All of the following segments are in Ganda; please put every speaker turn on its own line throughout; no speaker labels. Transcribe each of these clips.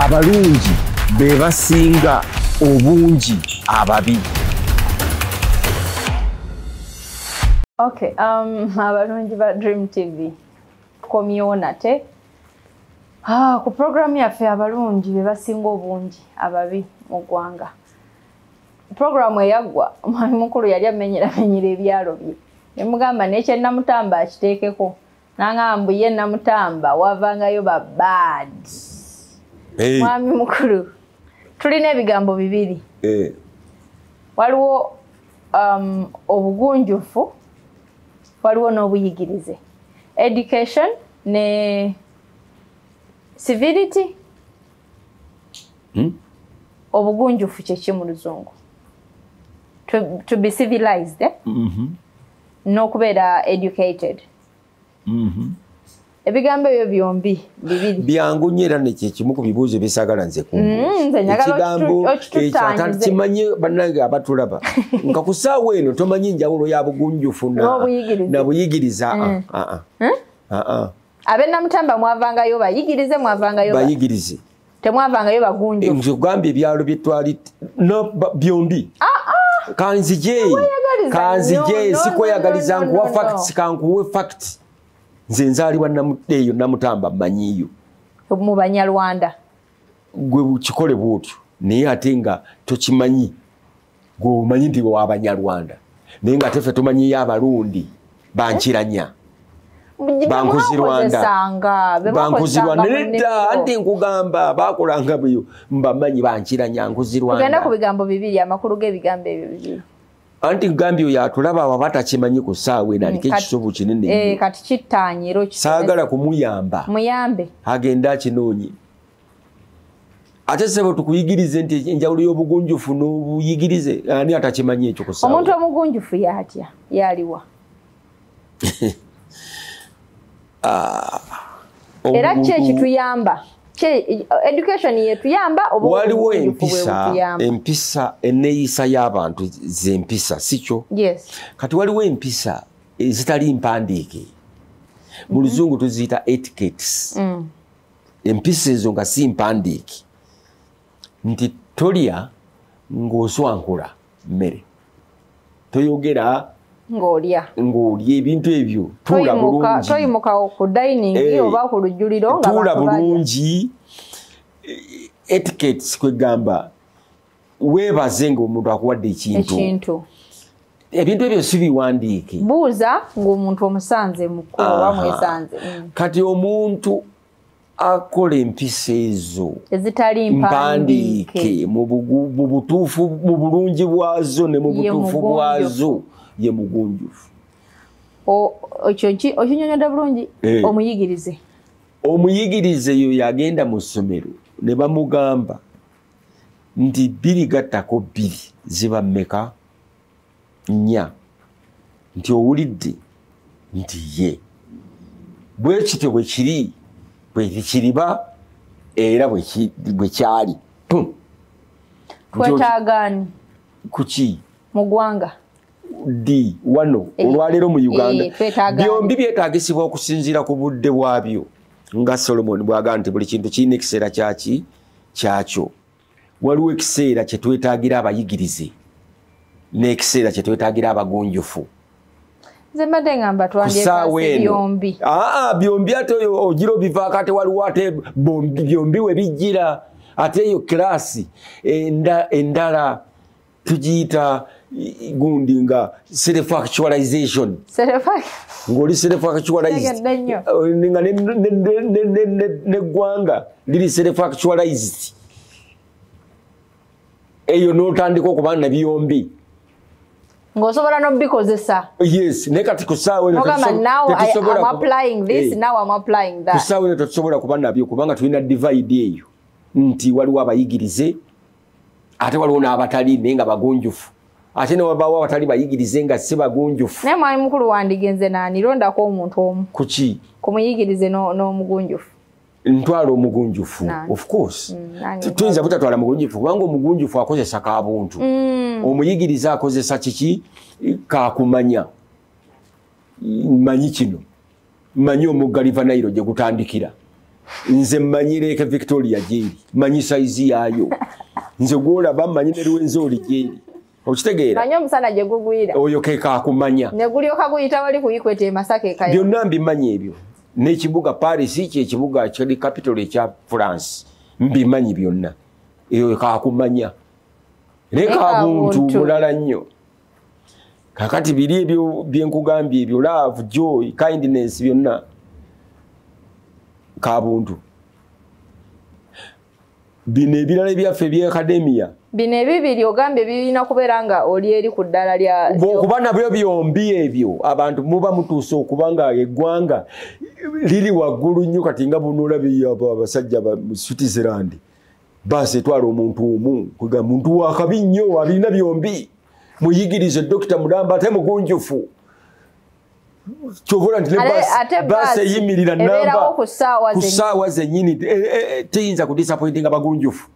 abalungi be basinga obungi ababi.
Okay, abalungi ba Dream TV komyona te ku program yaffe abalungi be basinga obungi ababi mu ggwanga. Program eyagwa omwami mukulu yali amenyera ebyalo bye. Emugamba n'ekye Namutamba akiteekeko. Nangamba ye Namutamba wavangayo ba bad. Mwami mukulu tulina ebigambo bibiri. Waliwo obugunjufu, waliwo n'obuyigirize. Education ne civility. Obugunjufu kyeki mu Luzungu. To be civilized, eh? N'okubeera educated. Ebigambo ebyo byombi bibiri.
Byangu nnyo era nekyo kimu ku bibuuzo ebisagala nze ekigambo ekyo bannange abatulaba nga ku ssaawa eno tomanyi njawulo ya bugunjufu na buyigiriza.
Ab'e Namutamba mwavangayo bayigirize, mwavangayo
bayigirize,
temwavangayo bagunjufu.
nze ogambye ebyalo bye twali byombi. Kanzije sikweyagaliza nkuwa facts, kankuwe facts. Nze nzaalibwa Namutamba mmanyiyo.
Mu Banyarwanda.
Gwe kikole bwotyo naye ate nga tokimanyi gwe omanyi nti w'Abanyarwanda naye nga tefe tumanyiyo Abalundi bankiranya bankuzirwanda nedda anti nkugamba bakolanga bweyo mbamanyi bankiranya nkuzirwanda.
Tugenda ku bigambo bibiri, amakulu g'ebigambo ebyo bibiri.
Anti Gambia yatulaba aba batakimanyi ku ssaawa eno aliko ekisobo kinene.
Kati kittaanyiro
saagala kumuyamba.
Muyambe.
Agenda akinoonye. Ate sebo tukuyigirize nti enjawulo y'obugunjufu n'obuyigirize ani atakimanyi ekyo ku ssaawa.
Omuntu omugunjufu yatya yaliwa. Era ki ekituyamba? Education yetuyamba
waliwo empisa enneeyisa y'abantu z'empisa sikyo.
Yes.
Kati waliwo empisa ezitali mpandiike mu Luzungu tuziyita etiquettes. Empisa ezo nga si mpandiike nti tolya ng'oswankula mmere, toyogera ng'olya ebintu ebyo, tuula bulungi,
toyimuka ku dining oba ku lujjuliro nga
tuula bulungi. Etiquettes kwegamba weebaze ng'omuntu akuwadde ekintu. Ebintu ebyo si biwandiike.
Buuza ng'omuntu omusanze mukulu oba mwesanze.
Kati omuntu akola empisa ezo
ezitali
mpandiike mu butuufu, mu bulungi bwazo ne mu butuufu bwazo ye mugunjufu.
Okinyonyodde bulungi. Omuyigirize.
Omuyigirize yo yagenda mu ssomero ne bamugamba nti 2 gattako 2 ziba mmeka? 4. Nti owulidde nti ye bwe kityo bwe kiri bwe kiriba era bwe kyali.
Kwetaagani
kuki
mu ggwanga
wano olwaleero mu Uganda byombi byetaagisibwa okusinziira ku budde bwabyo. Nga Solomon bw'agamba nti buli kintu kirina ekiseera kyakyo. Waliwo ekiseera kye twetaagira abayigirize n'ekiseera kye twetaagira abagunjufu.
Nze mbadde ngamba twandyekasi byombi.
Byombi ate ogira obivaako ate waliwo ate byombi we bijjira. Ate eyo kiraasi endala tugiyita gundi nga self-actualization. Ng'oli self-actualized nga n'eggwanga liri self-actualized. Eyo n'otandika okuba na byombi.
Ng'osobola n'obikozesa.
Yes, naye kati ku ssaawa eno tetusobola kuba nabyo kubanga tulina divide eyo nti waliwo abayigirize ate waliwo n'abatali naye nga bagunjufu. Ate ne wabaawo abatali bayigirize nga si bagunjufu.
Naye mwami mukulu wandigenze n'anirondako omuntu omu.
Kuki?
Ku muyigirize n'omugunjufu.
Ntwala omugunjufu, of course. Tuyinza butatwala mugunjufu kubanga omugunjufu akozesa kabuntu. Omuyigirize akozesa kiki? Kakumanya. Manyi kino. Manyi omugga River Nile gye gutandikira. nze mmanyire ke Victoria jeri manyi size yayo nze gola bamanyi ne Lwenzi oli jeri okitegeera
manyo musana je gugwira
oyo ke ka kumanya
ne gulyo kaguyita wali kuyikwete Masaka kayo
byonna mbimanyi ebyo n'ekibuga Paris kye ekibuga kiri capital ekya France mbimanyi byonna eyo ka kumanya leka muntu mulala nnyo kakati biri ebyo byenkugambye ebyo love joy kindness byonna ka buntu bino ebirala byaffe bya academia
bino ebibiri ogambe birina kubeera nga oli eri ku ddala lya
kuba nabyo byombi ebyo abantu muba mutuuse okubanga eggwanga liri waggulu nnyo kati nga bunulabi abasajja ba Switzerland basi etwala omuntu omu kuga muntu wakabi nnyo alina byombi muyigirize Dr. Mulamba ate mugunjufu chovola nti basi yimirira namba ku saawa zennyini teyinza kudisappointing abagunjufu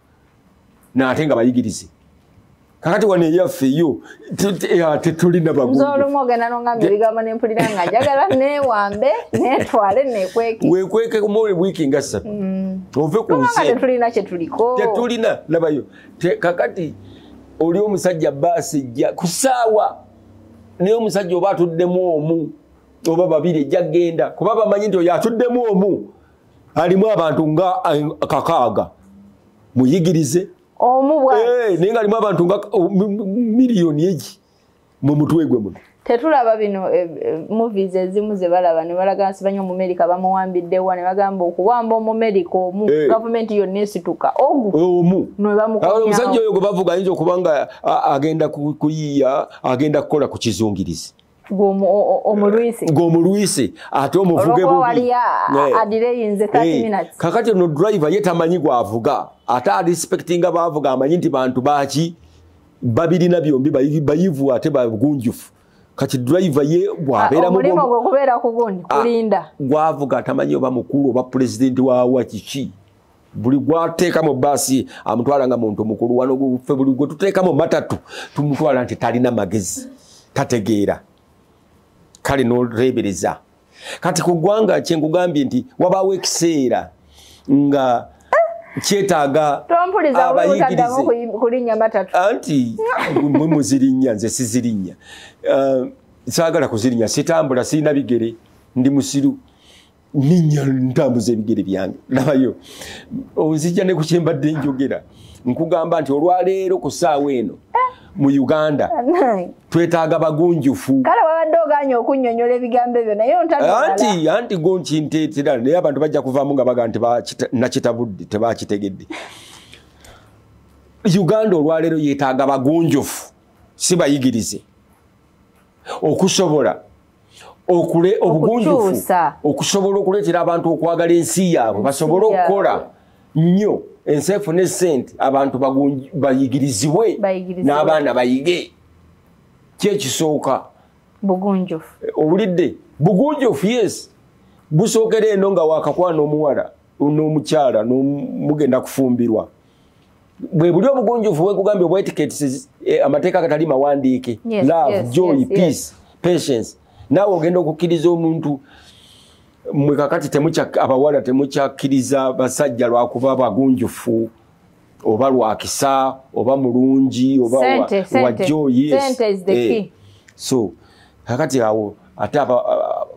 natenga bayigirize kakati wane yaffe yo tetulina bagunjufu
nzolo mogena nongamye bigamba nempulira nga njagala newambe netwale nekweke
wekweke mu wiki nga 3 ove ku nsi
tetulina kye tuliko
tetulina labayo kakati oli omusajja basi jja kusaawa ne omusajja oba atuddemu omu oba babiri jagenda kuba bamanyi nti oyo atuddemu omu alimu abantu nga kakaaga muyigirize
omu bwa
ninga alimu abantu nga miliyoni egi mu mutwe gwe muno
tetulaba bino movies ezimu ze balaba ne balaga nsibanye mu America bamuwambiddewa ne bagamba okuwamba mu America omu government yonna esituka omu no bamukonya
omusajja oyo bavuga ayinza okubanga agenda kuyiya agenda kukola ku kizungirizi gomulwise ate omuvuge bubi
adireyinze 30 minutes
kakati no driver yetamanyi gwavuga ate respectinga bavuga amanyi nti bantu baki babirina byombi bayivu ate bagunjufu kati driver ye bwabeera mu
mulimo gwo kubeera ku gundi kulinda
gwavuga tamanyi oba mukulu oba president wa kiki buli gwateeka mu basi amutwala nga muntu mukulu wano guffe buli gwe tuteeka mu matatu tumutwala nti talina magezi tategeera kale n'olebereza kati ku ggwanga kyenkugambye nti wabaawo ekiseera nga kyetaaga
abayigirize kulinnya matatu
anti muzirinya nze sizirinnya saagala kuzirinya sitambula sirina bigere ndi musiru ninya ntambuza ebigere byange labayo onzijja ne kukyembadde njogera nkugamba nti olwaleero ku ssaawa eno mu Uganda twetaaga bagunjufu
kale babadde oganya okunnyonnyola ebigambo ebyo naye
anti gonkinteetera naye abantu bajja kuvaamu nga baga nti nakitabudde tebakitegedde Uganda olwaleero yeetaaga bagunjufu si bayigirize okusobola obugunjufu okusobola okuleetera abantu okwagala ensi yaabwe basobole okukola nnyo ensefu ne sente abantu bayigirizibwe n'abaana bayige kyekisooka
bugunjufu
obulidde bugunjufu yes busookera eno nga wakakwana omuwala n'omukyala mugenda kufumbirwa bwe buli obugunjufu bwekugambye obwetiketis amateeka agatali mawandiike love joy peace patience naawe ogenda okukkiriza omuntu mwe kakati abawala temukyakkiriza basajja lwakuba bagunjufu oba lwakisa oba mulungi oba wajjo yes so kakati awo ate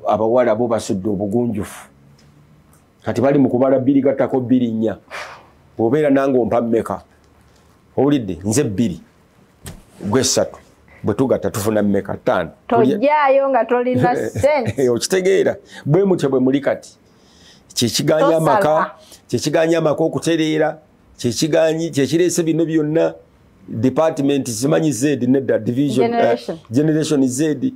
abawala bo basudde obugunjufu kati bali mu kubala 2 gattako 2 nnya obeera nange ompa mmeka owulidde nze 2 gwe 3 bwe tugatta tufuna mmeka 5
tojjaayo nga tolina sense
okitegeera bwe mutyo bwe muli kati kyekiganya amaka okutereera kyekireese bino byonna department simanyi Z nedda division generation Z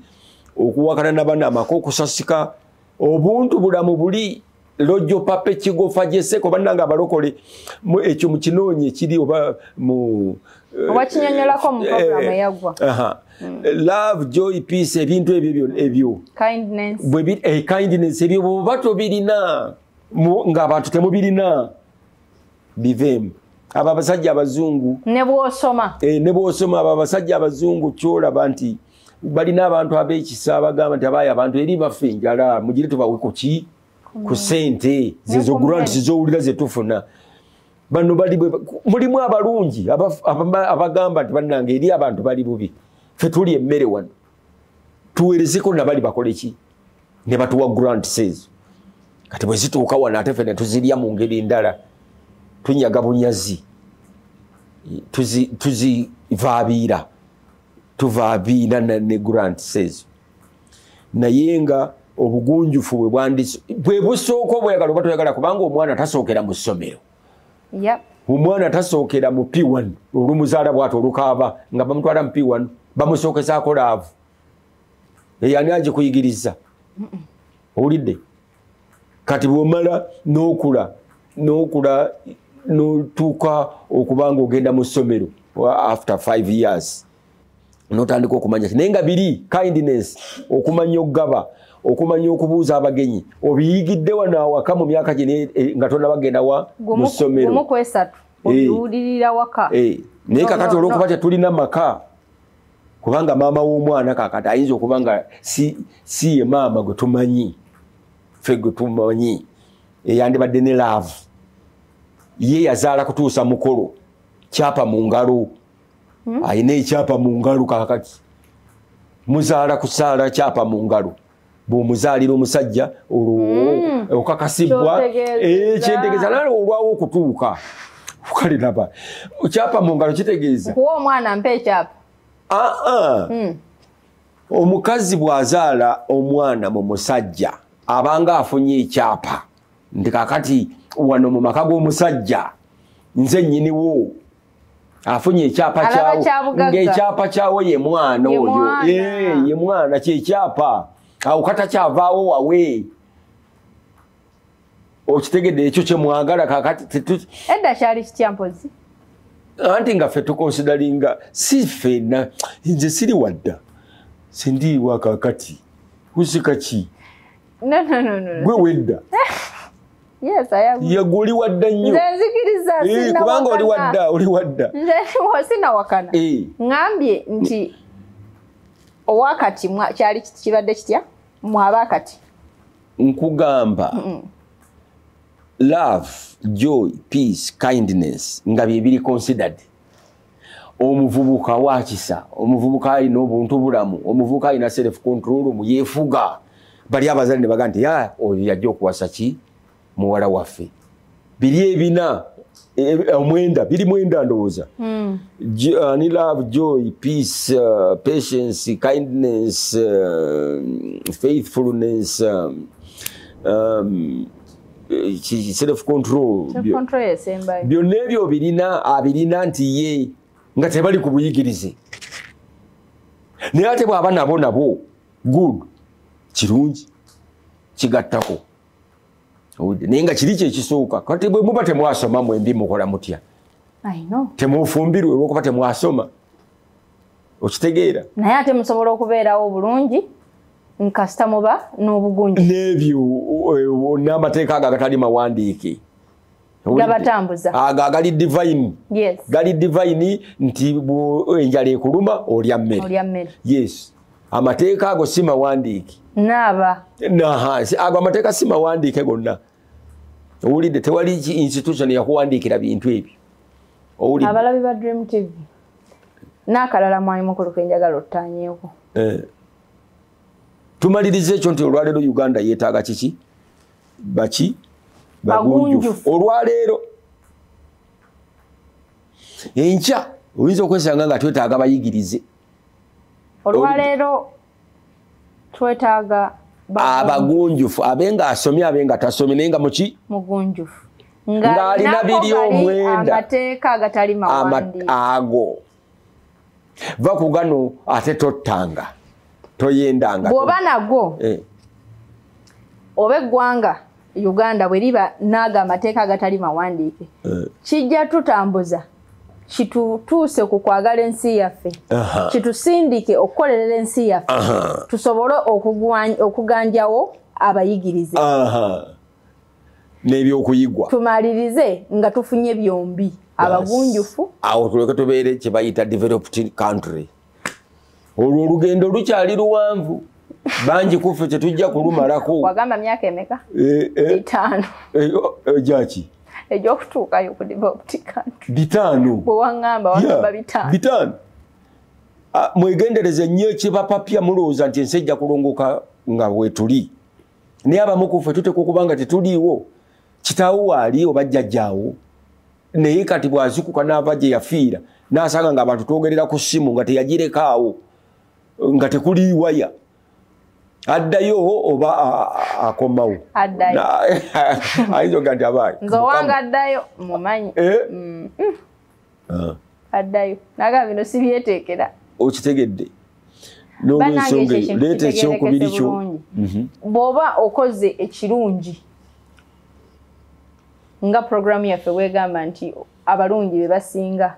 okuwakana n'abaana amaka okusasika obuntu bulamu buli lojo pape kigofa jeseko bannanga abalokole ekyo mu kinoonye kiri oba mu
wakinyonyolako mu program yagwa
love joy peace ebintu ebyo
kindness
kindness ebyo bato birina nga abantu temubirina bivem aba basajja abazungu
ne
bwosoma aba basajja abazungu kyolaba nti balina abantu ab'ekisa bagamba nti abaye abantu eri baffe njala mugire tubawe ku ki ku sente zezo grants zowulira zetufuna bano bali mulimu abalungi abagamba nti bannange eri abantu bali bubi ffe tuli emmere wano tuweerezeko nabali bakole ki ne batuwa grants ezo kati bwe zituuka wano ate ffe ne tuzirya mu ngeri ndala tunyaga bunyazi tuzivaabiira tuvaabiira ne grants ezo naye nga obugunjufu bwe busooka obweyagala oba toyagala kubanga omwana tasookera mu ssomero omwana tasookera mu P1 olumuzaala bwati olukaaba nga bamutwala mu P1 bamusookesaako laavu eyani agikuyigiriza owulidde kati bwomala n'okula n'otuuka okubanga ogenda mu ssomero after 5 years n'otandika okumanya naye nga biri kindness okumanya okugaba okumanya okubuuza abagenyi obiyigidde wano awaka mu myaka gye nga tonabagenda wa mu ssomero
obiwulirira waka
naye kakati olw'okuba tetulina maka kubanga maama w'omwana kakati ayinza okuba nga si ye maama gwe tumanyi ffe gwe tumanyi eyandibadde ne laavu ye yazaala kutuusa mukolo kyapa mu ngalo ayina ekyapa mu ngalo kakati muzaala kusaala kyapa mu ngalo bw'omuzaalira omusajja olwo okakasibwa kyentegeeza nale olwawo okutuuka kale naba kyapa mu ngalo kitegeeza
kuwa omwana mpa ekyapa
omukazi bw'azaala omwana mu musajja abanga afunye ekyapa nti kakati wano mu maka g'omusajja nze nnyiniwo afunye ekyapa kyawo ng'ekyapa kyawo ye mwana oyo ye mwana kyekyapa awo katakyavaawo wawe okitegedde ekyo kyemwagala kakati
edda kyali kitya mpozi
anti nga ffe tukonsidalinga si ffenna nze siri wadda sindiiwa kakati kusika ki gwe wedda yagwe oli wadda nnyo kubanga oli wadda
sinawakana ŋambye nti owakati kyali kibadde kitya mwabakati
nkugamba love joy peace kindness nga byebiri considered omuvubuka wakisa omuvubuka alina obuntu bulamu omuvubuka alina self control muyefuga bali abazali ne baga nti oyo yajja okuwasa ki muwala waffe biri ebina omwenda biri mwenda ndowooza ni love joy peace patience kindness faithfulness self control byonna ebyo abirina nti ye nga tebali ku buyigirize naye ate bw'aba nabo good kirungi kigattako naye nga kiri kyekisooka kati bwe muba temwasoma mwembi mukola mutya temufumbirwe olwokuba temwasoma okitegeera
naye ate musobola okubeerawo obulungi nkasita muba n'obugunju
n'ebyo n'amateeka ago agatali mawandiike
gabatambuza
ago agali divine gali divine nti enjala ekuluma olya mmere yes amateeka ago si mawandiike ago amateeka si mawandiike gonna owulidde tewali institution yakuwandiikira bintu ebyo
abalabi ba Dream TV n'akalala mwali mukulu kenjagala ottaanyeeko
tumalirize ekyo nti olwaleero Uganda yeetaaga kiki bagunjufu olwaleero enkya oyinza okwesanga nga twetaaga bayigirize
olwaleero twetaaga
abagunjufu abenga asomye abenga tasomye naye nga muki
mugunjufu
ng'alina biri omwenda
amateeka agatali mawandiike
ago va ku gano ate tottanga toyendanga
bw'oba nago oba eggwanga Uganda bwe liba naaga amateeka agatali mawandiike kijja tutambuza kitutuuse ku kwagala ensi yaffe kitusindike okukolerera ensi yaffe tusobole okuganjawo abayigirize
n'ebyokuyigwa
tumalirize nga tufunye byombi abagunjufu
awo tuleke tubeere kye bayita developed country olwo olugendo lukyali luwanvu banji kufe tetujja kulumalako.
Wagamba myaka emeka? 5.
Jaki.
Ejokutuukayo ku developed country.
5.
Bwe wangamba wagamba 5.
5. Mwegendereze nnyo kibapapya mulowooza nti ensi ejja kulongoka nga weetuli. Naye abamu ku ffe tuteekwa okubanga tetuliiwo. Kitaawo waali oba jjajjaawo. Naye kati bw'azukuka n'ava gye yafiira n'asanga nga abantu twogerera ku ssimu nga teyagirekaawo nga tekuli waya. Addayo oba akomawo.
Addayo.
Ayinza nti abaayi.
Nze owanga addayo mumanyi. Addayo. Naga bino sibyeteekera.
Okitegedde. N'olwensonga leeta ekyokubiri kyo.
Bw'oba okoze ekirungi nga programu yaffe weegamba nti abalungi be basinga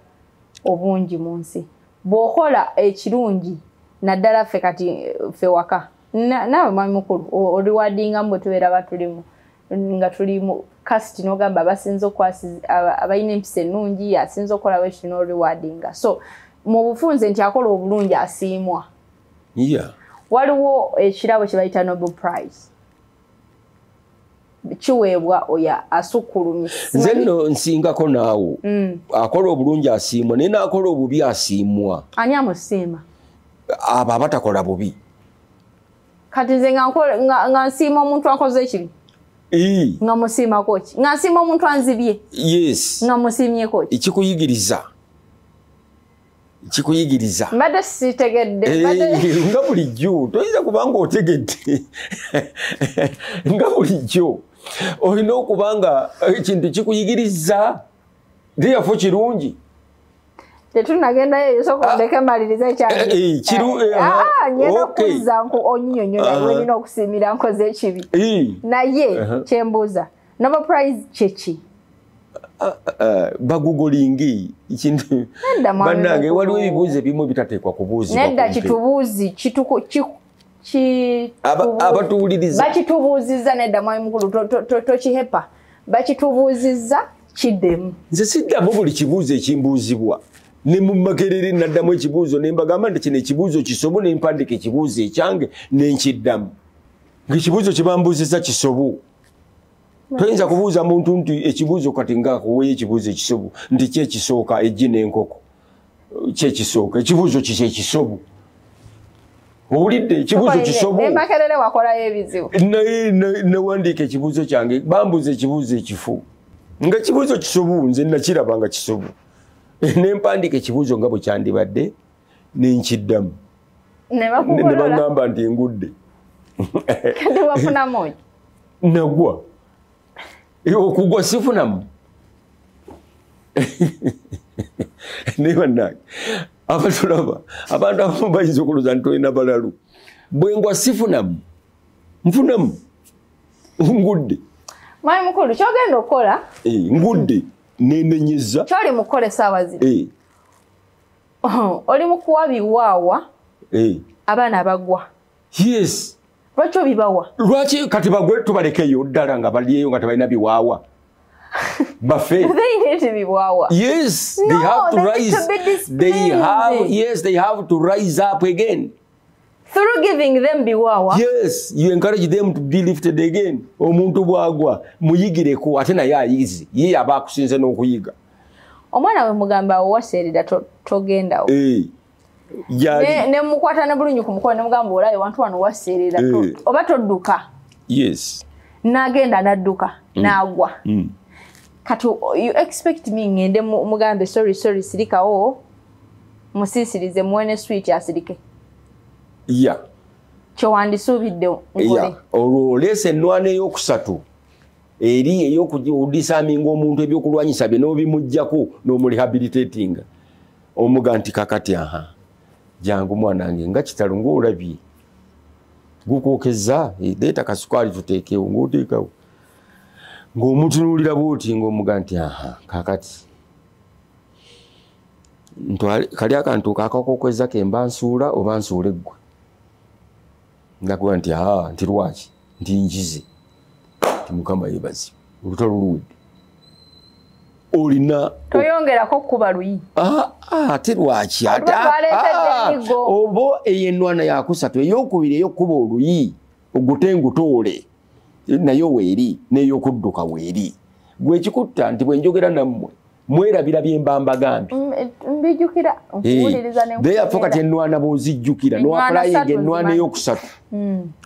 obungi mu nsi. Bw'okola ekirungi naddala ffe kati ffe waka. Naawe mwami mukulu oriwadinga mbwe tubeera batulimu nga tulimu kasiti n'ogamba abasinza abalina empisa ennungi asinza okukolawo ekyo n'oriwadinga. So mu bufunze nti akola obulungi asiimwa. Waliwo ekirabo kye bayita Nobel Prize. Kiweebwa oyo asukkulumisa.
Nze nno nsingako naawo. Akola obulungi asiimwa naye n'akola obubi asiimwa.
Ani amusiima?
Abo abatakola bubi.
Kati nze nga nsiima omuntu akoze ekibi? Nga musiimako ki? Nga nsiima omuntu anzibye?
Yes.
Nga musiimyeko ki?
Ekikuyigiriza. Kikuyigiriza.
Mbadde sitegedde.
Nga bulijjo toyinza kubanga otegedde. Nga bulijjo olina okubanga ekintu kikuyigiriza teyafo kirungi.
Tetunagendayo soko ndeke maliriza ekyange. Ngenda kuzza onyonyonyola wenina okusiimira nkoze ekibi. Naye kyembuuza Nobel Prize kyeki?
Bagugolingi ikintu bannange waliwo ebibuuzo ebimu bitateekwa kubuuzibwa.
Nedda kitubuuzi
abatuwuliriza
bakitubuuzizza. Nedda mwami mukulu tokihepa. Bakitubuuzizza kiddemu.
Nze siddamu buli kibuuzo ekimbuuzibwa ne mu makerere naddamu ekibuuzo ne mbagamba nti kino ekibuuzo kisobo ne mpandika ekibuuzo ekyange ne nkiddamu. Ng'ekibuuzo kye bambuuzizza kisobo. Toyinza kubuuza muntu nti ekibuuzo kati ng'akuweeyo ekibuuzo ekisobo nti ki ekisooka eggi n'enkoko ki ekisooka ekibuuzo ki ekisobo. Owulidde ekibuuzo kisobo.
Ne makerere wakolayo ebizibu.
Nawandiika ekibuuzo kyange bambuuza ekibuuzo ekifu. Nga ekibuuzo kisobo nze nakiraba nga kisobo. Ne mpandika ekibuuzo nga bwe kyandibadde ne nkiddamu.
Ne
bagamba nti ngudde.
Kati wafunamu ki?
Nagwa. Okugwa sifunamu. Naye bannange abatulaba abantu abamu bayinza okulooza nti olina balalu. Bwe ngwa sifunamu nfunamu ngudde.
Mwami mukulu kyogenda okukola
ngudde nenenyeza
kyoli mukole essaawa zino. Oli mu kuwa biwaawa abaana abagwa.
Yes.
Lwaki obibawa?
Lwaki kati bagwe tubalekeyo ddala nga balyeyo nga tebalina biwaawa? Bafe.
They need to be biwaawa.
Yes,
no,
they have to rise.
They
have to rise up again.
Through giving them biwaawa.
Yes, you encourage them to be lifted again. Omuntu bwagwa muyigireko ate naye ayizi. Ye aba akusinze n'okuyiga.
Omwana we mugamba owaseerera togendawo. Ne mukwata ne bulungi ku mukono ne mugamba olayo wantu wano waseerera oba todduka.
Yes.
N'agenda n'adduka n'agwa. Kati you expect me ngende mugambe sorry sirikawo musiisirize muwene sweet asirike.
Yeah.
Kyewandisuubidde nkole.
Olwo oleese ennwana ey'okusatu eri ey'okudisaaminga omuntu ebyokulwanyisa bye n'obimuggyako n'omurehabilitatinga omuga nti kakati jangu mwanange nga kitalo ng'olabye gukookeza leeta kasukali tuteekewo ng'oteekawo ng'omutunuulira bw'oti ng'omuga nti kakati kali akantu kakakookeza ke mba nsuula oba nsuula eggwe ndakuba nti nti lwaki nti njize nti mukama yeebazi olutalo luwedde olina
toyongerako kuba luyi
ate lwaki oba eyenwana yakusatu eyokubiri eyokuba oluyi ogutengutoole nayo weeri n'eyokudduka weeri gwe kikutta nti bwe njogera nammwe mwerabira bye mbambagambye
mbijjukira nkuwuliriza
therefore kati ennwana bw'ozijjukira n'owafulayinga ennwana eyokusatu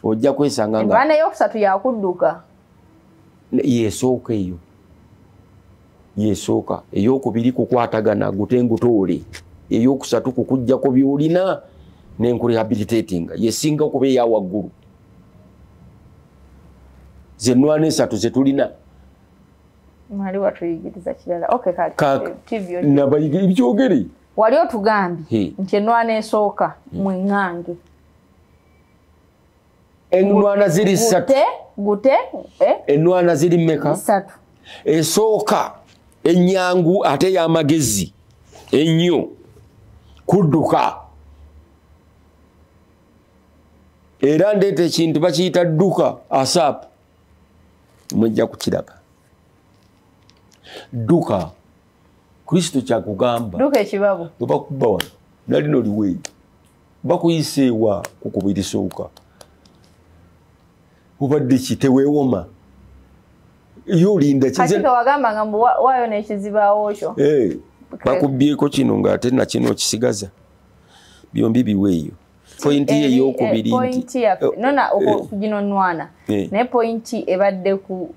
ojja kwesanga nga
ennwana eyokusatu yakudduka
yeesooka eyo yeesooka eyokubiri kukwatagana gutengutoole eyokusatu kukujjako byolina nenkurehabilitatinga yesinga okuba eyawaggulu zennwana esatu zetulina
mali watuyigiriza kirala okay kale
nabayigiri byogere
wali otugambye nti ennwana esooka mwengange
ennwana ziri ssatu
gute
ennwana ziri mmeka
ssatu
esooka ennyangu ate y'amagezi ennyo kudduka era ndeeta ekintu bakiyita dduka asap mujja kukiraba dduka kristo kyakugamba
dduka ekibabu
webakuba wano nalino liweeri bakuyiseewa kukubirisooka obadde ki teweewoma yolinda
wagamba nga waayo n'ekizibaawo kyo
bakubbyeko kino ng'ate nakino okisigaza byombi biweeyo pointi eyokubiri nti
gino nnwana naye pointi ebadde ku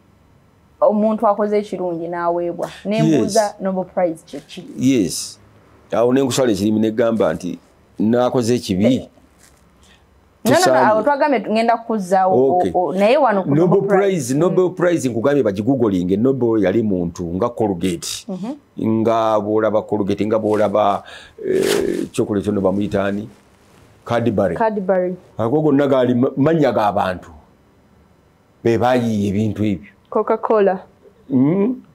omuntu akoze ekirungi n'aweebwa nembuuza Nobel Prize kyeki
yes awo nenkusala ekirimu negamba nti naakoze ekibi
awo twagambye ngenda kukuzzaawo naye wano ku
Nobel Prize nkugambye bagigugolinge. Nobel yali muntu nga Colgate nga bwolaba Colgate nga bwolaba chocolate ono bamuyitaani Cadbury ago gonna gaali mannya g'abantu be baayiiya ebintu ebyo
Coca-Cola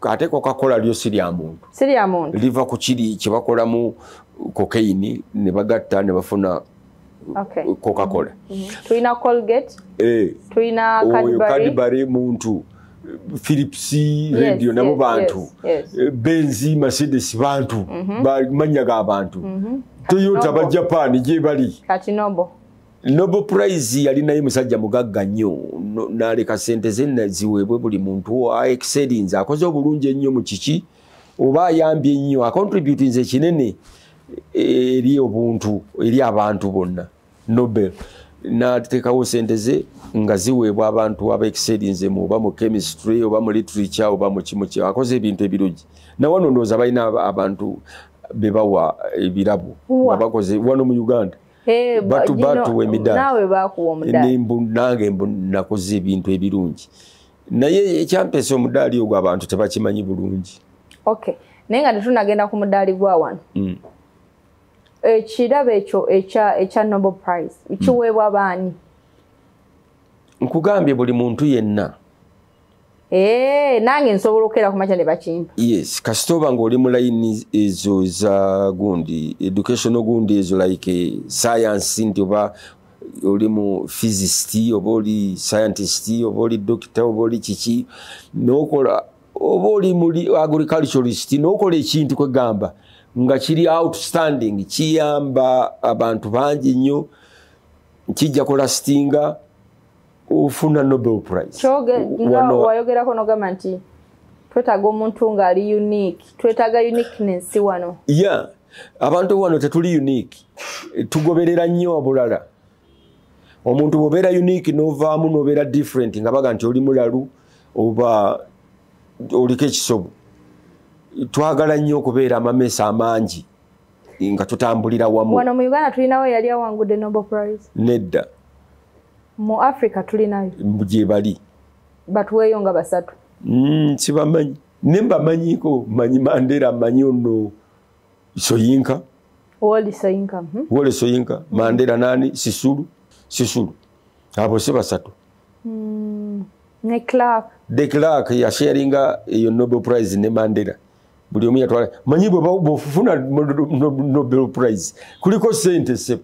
ate Coca-Cola lyo si lya muntu liva ku kiri kye bakolamu cocaine ne bagatta ne bafuna Coca-Cola
tulina Colgate tulina
Cadbury muntu Philips radio nabo bantu Benz Mercedes bantu mannya g'abantu Toyota ba Japan gye bali
kati
Nobel Prize yali naye musajja mugagga nnyo n'aleka ssente ze ziweebwe buli muntu excelinze akoze obulungi ennyo mu kiki oba ayambye ennyo acontributinze kinene eri obuntu eri abantu bonna Nobel n'ateekawo ssente ze nga ziweebwa abantu aba excelinze mu oba mu chemistry oba mu literature oba mu kimu akoze ebintu ebirungi na wano ndowooza balina abantu bebawa ebirabo abakoze wano mu Uganda batu wemidaali
nawe bakuwa omudaali
nange nakoze ebintu ebirungi naye ekyampesa omudaali ogwo abantu tebakimanyi bulungi
naye nga tetunagenda ku mudaali gwa wano ekirabo ekyo ekya Nobel Prize kiweebwa baani
nkugambye buli muntu yenna
nange nsobola okukeera ku makya ne bakimpa
yes kasitoba ng'oli mu layini ezo za gundi educational gundi ezo like science nti oba oli mu physicist oba oli scientist oba oli doctor oba oli kiki n'okola oba oli muri agriculturist n'okola ekintu kwegamba nga kiri outstanding kiyamba abantu bangi nnyo kijja kulastinga ufuna Nobel Prize
wayogerako nogamba nti twetaaga omuntu ng'ali unique twetaaga uniqueness wano
abantu wano tetuli unique tugoberera nnyo obulala omuntu bw'obeera unique n'ovaamu n'obeera different nga baga nti oli mulalu oba oliko ekisobo twagala nnyo okubeera amamesa amangi nga tutambulira wamu
wano mu Uganda tulinawo yali awangudde Nobel Prize
nedda
mu Africa tulinayo
gye bali
batuweeyo nga basatu
sibamanyi ne mbamanyiko manyi Mandela manyi ono Soyinka Wole Soyinka Mandela nani Sisulu abo se basatu
ne Clark
de Clark ya sharinga iyo Nobel Prize ne Mandela buli omu yatwala manyi bw'ofuna Nobel Prize kuliko sente se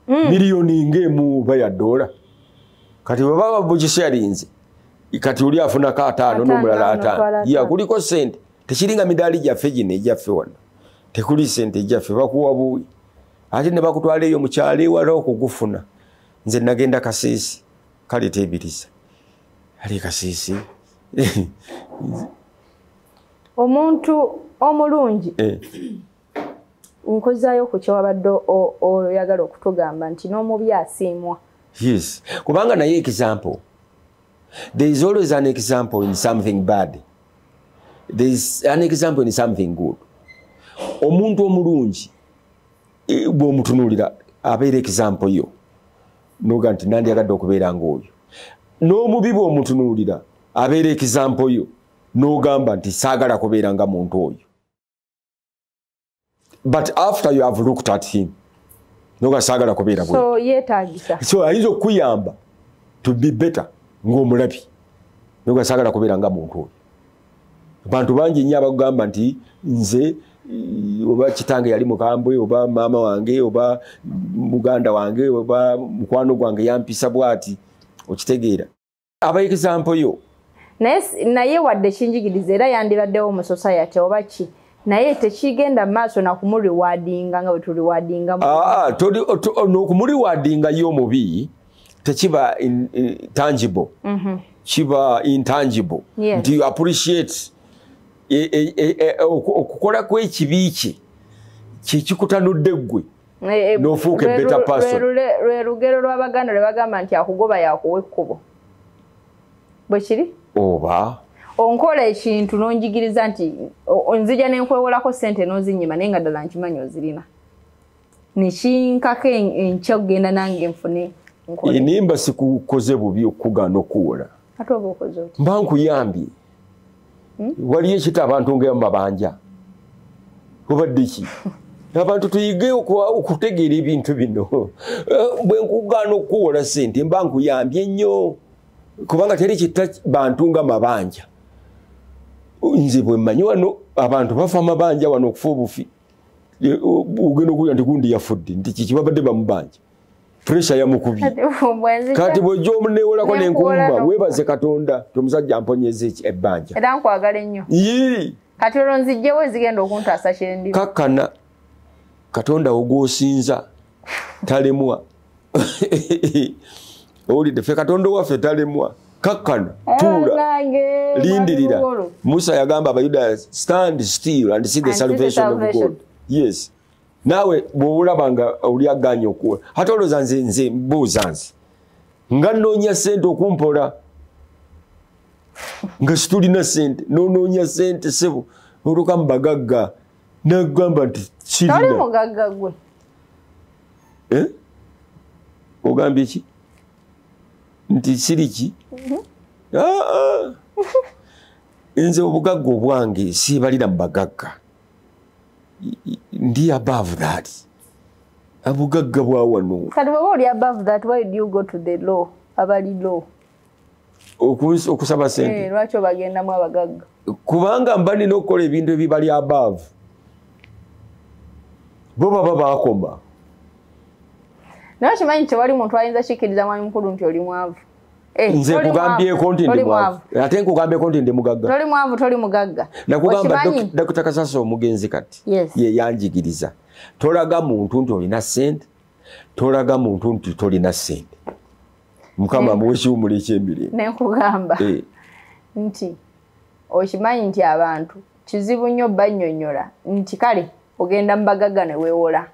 miliyoni ng'emu baya dola kati baba bugishyarinze kati uli afuna ka 5 n'omulala 5 kuliko sente tekiringa midaali gyaffe gino ejaffe wano tekuli sente ejaffe bakuwa buwi ate ne bakutwala eyo mukyalo ewala okugufuna nze nagenda Kasiisi kale teebiriza ali Kasiisi
omuntu omulungi nkozaayo ku kyewabadde oyagala okutugamba nti n'omubi asiimwa.
Yes, kubanga naye example. There is always an example in something bad. There is an example in something good. Omuntu omulungi bw'omutunuulira abeera example yo noga nti nandyagadde okubeera ng'oyo. N'omubi bw'omutunuulira abeera example yo n'ogamba nti saagala kubeera nga muntu oyo. But after you have looked at him, noga saagala kubeera bwe.
So yeetaagisa.
So ayinza okuyamba to be better ng'omulabi. Noga saagala kubeera nga muntu oyo. Bantu bangi nnyo abagamba nti nze oba kitange yali mukambwe oba maama wange oba muganda wange oba mukwano gwange yampisa bwati okitegeera. Aba example yo.
Naye wadde kinjigiriza era yandibaddewo mu society oba ki. Naye tekigenda maaso na kumuriwadinga nga bwe tuliwadinga. N'okumuliwadinga y'omubi tekiba tangible. Kiba intangible. Yes.
Do you appreciate okukola kw'ekibi kye kikutanudde ggwe n'ofuuka better person.
Lwe lugero lw'Abaganda lwe bagamba nti akugoba yakuwa ekkubo. Bwe kiri?
Oba
onkola ekintu n'onjigiriza nti onzija n'enkwewolako ssente n'ozinyima naye nga ddala nkimanyi ozirina. Nekinkako enkya okugenda nange nfune nkole.
Enimba sikukoze bubi okugaana okuwola.
Ate oba okoze oti?
Mba nkuyambye. Waliyo ekita abantu ng'emu mabanja. Obadde ki? Abantu tuyige okutegeera ebintu bino. Bwe nkugaana okuwola ssente mba nkuyambye nnyo. Kubanga teri kitta bantu nga mabanja. Nze bwe mmanyi wano abantu bafa mabanja wano okufa obufi. Ugenda okuya nti gundi yafudde nti kiki babadde bamubanja. Pressure yamukubi. Kati bw'ojja omuneewolako n'enkumba weebaze Katonda omusajja amponyeze ebbanja.
Era nkwagala ennyo. Kati olwo nzijjewo ezigenda okuntaasa kyendi.
Kakkana Katonda ogw'osinza talemwa. Owulidde ffe Katonda waffe talemwa. Kakkana tuula lindirira. Musa yagamba Abayudaaya stand still and see the salvation of God. Yes. Nawe bw'olabanga oli aganye okuwola ate olowooza nze mbuuza nze nga nnoonya ssente okumpola nga situlina ssente n'onoonya ssente sebo oluka mu bagagga nagamba nti kirina.
Toli mugagga gwe.
Ogambye ki? Nti siriki? Nze obugagga obwange siibalira mu bagagga. Ndi above that. Abugagga bwa wano.
Kati bw'oba oli above that, why do you go to the law? Abali law.
Okusaba sente.
Lwaki obagendamu abagagga?
Kubanga mba nina okukola ebintu ebibali above. Bo baba baakoma.
Naye okimanyi tewali muntu ayinza kikkiriza mwami mukulu nti oli mwavu.
Nze kugambyeko nti ndi mwavu. Ate nkugambyeko nti ndi mugagga.
Toli mwavu, toli mugagga.
Nakugamba Dr. Kasasa omugenzi kati.
Yes.
Ye yanjigiriza. Tolaga muntu nti olina ssente, tolaga muntu nti tolina ssente. Mukama muweshiwumula eky'emirembe.
Nenkugamba nti okimanyi nti abantu kizibu nnyo bannyonnyola nti kale ogenda mu bagagga ne weewola.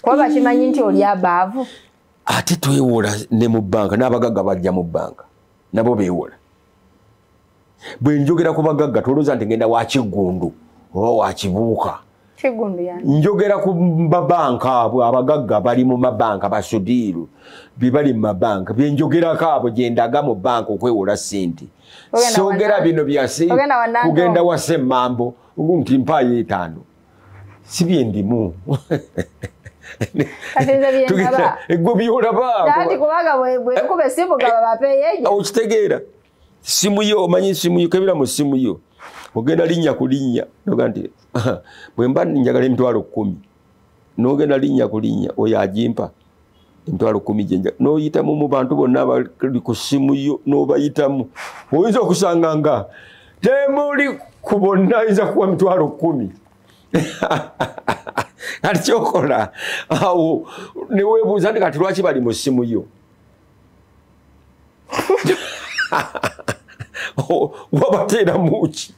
Kuba bakimanyi nti oli abaavu.
Ate twewola ne mu banka n'abagagga bajja mu banka nabo beewola. Bwe njogera ku bagagga tolowooza nti ngenda wa Kiggundu oba wa Kibuuka.
Kiggundu yani.
Njogera ku mabanka abo abagagga bali mu mabanka basudiiru bibali mu mabanka bye njogerako abo gye ndaga mu banka okwewola ssente. Soogera bino byase kugenda wa Ssemambo nti mpaayo 5. Si bye ndimu. Egwe byolaba.
Dati kubaga bwe nkube simu gaba bapeyeje.
Okitegeera. Simu yo omanyi simu yo kebira mu simu yo. Ogenda linnya ku linnya noga nti bwe mba njagala emitwalo 10 n'ogenda linnya ku linnya oyo agimpa emitwalo 10 gyenja n'oyitamu mu bantu bonna abali ku simu yo n'obayitamu oyinza okusanga nga temuli kubonna inza kuwa mitwalo 10 kati kyokola awo neweebuuza nti kati lwaki bali mu ssimu yo wabateera muki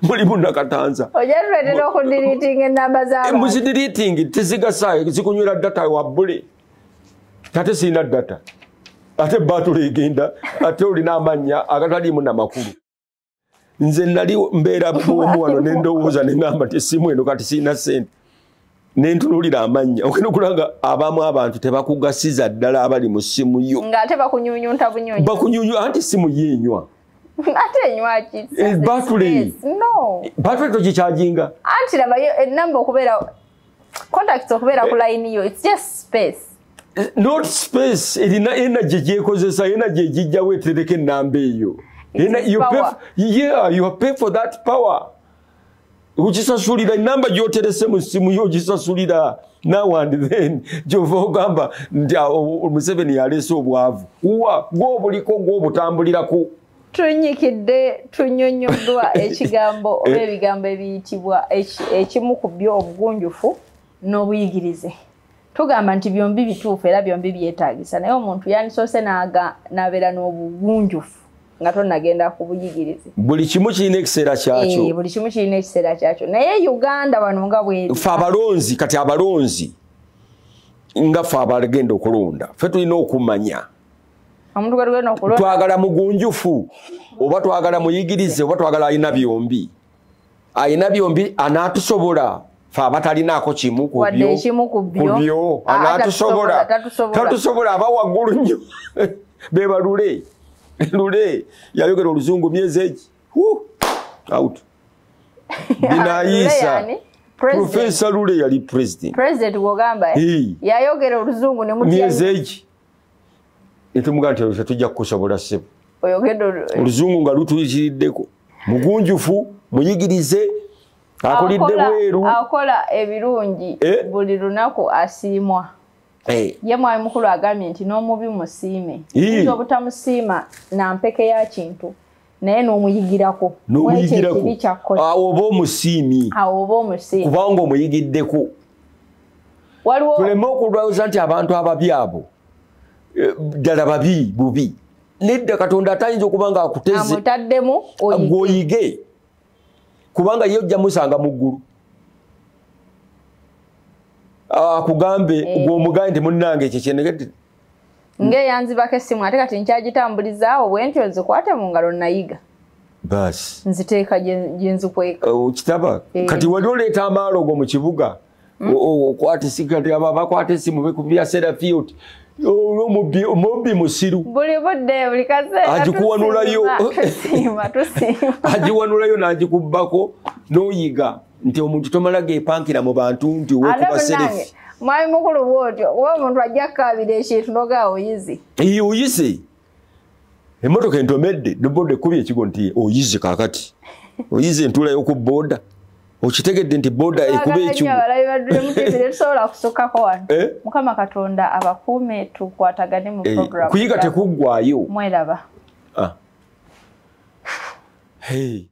muli munnakatanza
ojaluletera okudiriitinga enamba z'abantu
muzidiriitingi tezigasa zikunywera data wabbule ate sirina data ate batula egenda ate olina amanya agataliimu namakulu nze nali mbeera bwomu wano nendowooza neŋŋamba nti essimu eno kati sirina ssente nentunulira amanya ogenda okulanga abamu abantu tebakugasiza ddala abali mu ssimu yo
ng'ate bakunyunyunta bunyonyi
bakunyunywa anti essimu yenywa
ate enywa ki
batule batule togikyajinga
anti labayo enamba okubeera contacts okubeera ku line yo it's just space
not space erina energy gyekozesa energy egijjawo etereka ennamba eyo you pay for that power ukisasulira enamba gyoterese mu ssimu yo ogisasulira now and then gyova ogamba nti Museveni yaleese obwavu gwobuliko gwobutambulirako
tunyikidde tunyonyoddwa ekigambo oba ebigambo ebiyitibwa ekimu ku byo obugunjufu n'obuyigirize tugamba nti byombi bituufu era byombi byetaagisa naye omuntu yandisoose n'abeera n'obugunjufu nga tonnagenda ku buyigirize
buli kimu kirina ekiseera kyakyo
buli kimu kirina ekiseera kyakyo naye Uganda wano nga bweri
ffe abalonzi kati abalonzi nga ffe abagenda okulonda ffe tulina okumanya
omuntu gwe tugenda okulonda
twagala mugunjufu oba twagala muyigirize oba twagala alina byombi anaatusobola ffe abatalinaako kimu ku byo anaatusobola tatusobola aba waggulu nnyo beba Lule yayogera oluzungu myezi egi out binayisa Professor Lule yali president
wogamba yayogera oluzungu ne mutya
myezi egi etumuga nti tujja kukusobola ssebo oluzungu nga lutuyitiriddeko mugunjufu muyigirize akolidde bweru
akola ebirungi buli lunaku asiimwa ye mwami mukulu agambye nti n'omubi musiime nti obutamusiima nampeke ya kintu naye n'omuyigirako
oba omusiimi kubanga omuyigiddeko tuleme okulwawuza nti abantu ababi abo ddala bubi nedda Katonda atayinza okuba nga akuteze gwoyige kubanga ye ojja musanga mu ggulu akugambe gw'omugaye nti munnange ekyo kyenegedde
ng'eyanzibako essimu ate kati nkyagitambulizaawo bwe ntyo nzikwate mu ngalo nayiga
basi
nziteeka gye nzikweka
kitaba kati wali oleeta amaalogo mu kibuga okwatikati aba bakwata essimu bekubya Serafield omubbi musiru
buli budde buli kaseera
agikuwanulayo
tusiima
agiwanulayo n'agikubbako n'oyiga nti omuntu tomala gepankira mu bantu nti wokuba serefi
mwami mukulu bwotyo kuba omuntu ajja kukabira ekintu noga oyizi
oyize emmotoka entomedde nobodde ekkubi ekigo nti oyize kakati oyize entula y'oku booda okitegedde nti booda ekuba ekigo
tusobola kusukkako wano Mukama Katonda abakuume tukwatagane mu program
kuyiga tekuggwaayo
mweraba
hey